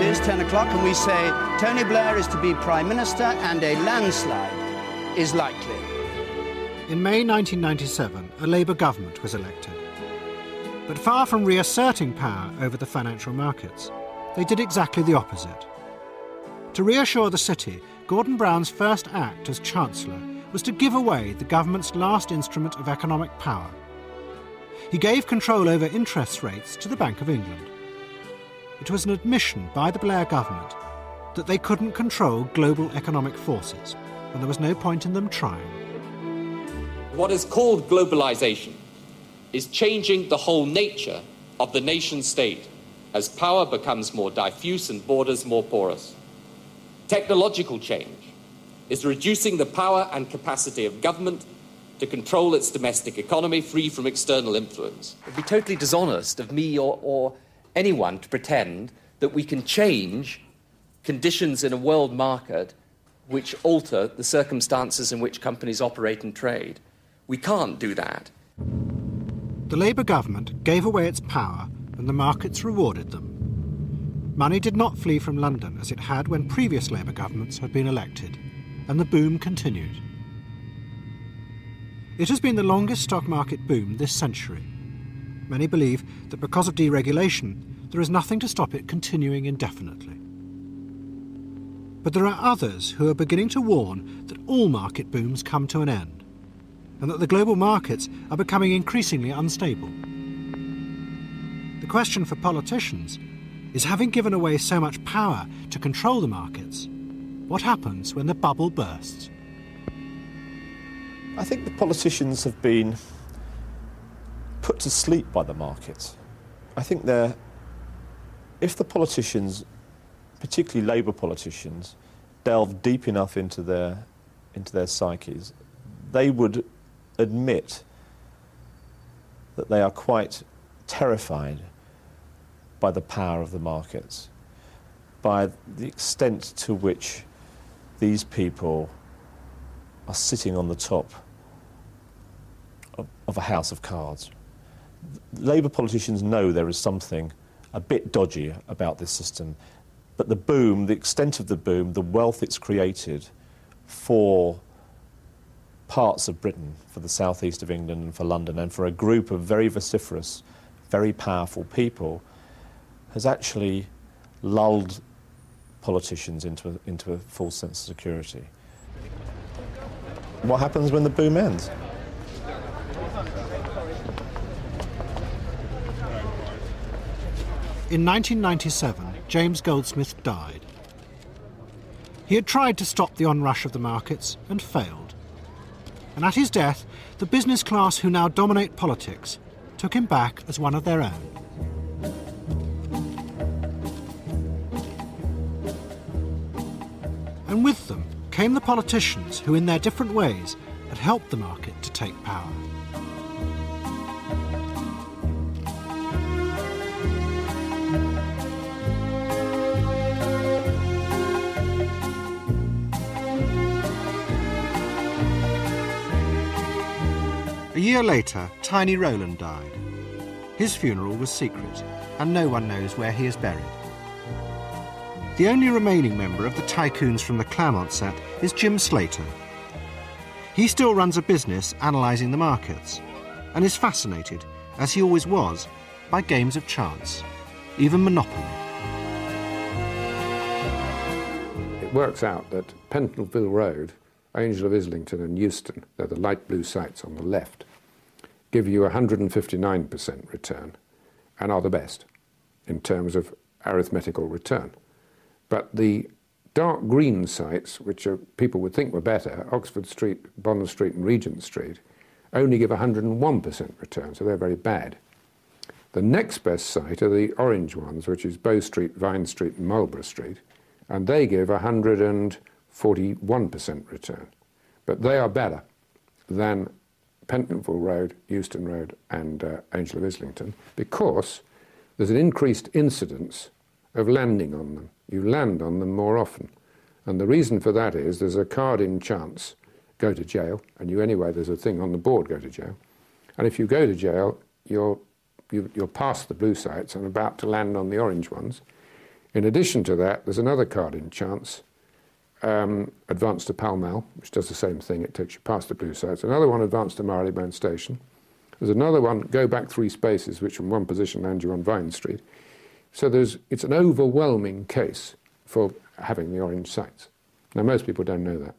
is 10 o'clock and we say Tony Blair is to be Prime Minister and a landslide is likely. In May 1997, a Labour government was elected. But far from reasserting power over the financial markets, they did exactly the opposite. To reassure the city, Gordon Brown's first act as Chancellor was to give away the government's last instrument of economic power. He gave control over interest rates to the Bank of England. It was an admission by the Blair government that they couldn't control global economic forces, and there was no point in them trying. What is called globalization is changing the whole nature of the nation-state as power becomes more diffuse and borders more porous. Technological change is reducing the power and capacity of government to control its domestic economy free from external influence. It would be totally dishonest of me or anyone to pretend that we can change conditions in a world market which alter the circumstances in which companies operate and trade. We can't do that. The Labour government gave away its power and the markets rewarded them. Money did not flee from London as it had when previous Labour governments had been elected, and the boom continued. It has been the longest stock market boom this century. Many believe that because of deregulation, there is nothing to stop it continuing indefinitely. But there are others who are beginning to warn that all market booms come to an end, and that the global markets are becoming increasingly unstable. The question for politicians is, having given away so much power to control the markets, what happens when the bubble bursts? I think the politicians have been put to sleep by the markets. I think if the politicians, particularly Labour politicians, delve deep enough into their psyches, they would admit that they are quite terrified by the power of the markets, by the extent to which these people are sitting on the top of a house of cards. Labour politicians know there is something a bit dodgy about this system, but the boom, the extent of the boom, the wealth it's created for parts of Britain, for the southeast of England and for London, and for a group of very vociferous, very powerful people, has actually lulled politicians into a false sense of security. What happens when the boom ends? In 1997, James Goldsmith died. He had tried to stop the onrush of the markets and failed. And at his death, the business class who now dominate politics took him back as one of their own. And with them came the politicians who, in their different ways, had helped the market to take power. A year later, Tiny Rowland died. His funeral was secret, and no one knows where he is buried. The only remaining member of the tycoons from the Claremont set is Jim Slater. He still runs a business analysing the markets, and is fascinated, as he always was, by games of chance, even Monopoly. It works out that Pentonville Road, Angel of Islington and Euston, they're the light blue sites on the left, give you 159% return and are the best in terms of arithmetical return. But the dark green sites, which people would think were better, Oxford Street, Bond Street and Regent Street, only give 101% return, so they're very bad. The next best site are the orange ones, which is Bow Street, Vine Street and Marlborough Street, and they give 141% return. But they are better than Pentonville Road, Euston Road and Angel of Islington, because there's an increased incidence of landing on them. You land on them more often. And the reason for that is there's a card in chance, go to jail, and there's a thing on the board, go to jail. And if you go to jail, you're past the blue sites and about to land on the orange ones. In addition to that, there's another card in chance, advance to Pall Mall, which does the same thing. It takes you past the blue sites. Another one, advance to Marylebone Station. There's another one, go back 3 spaces, which from one position lands you on Vine Street. So it's an overwhelming case for having the orange sites. Now, most people don't know that.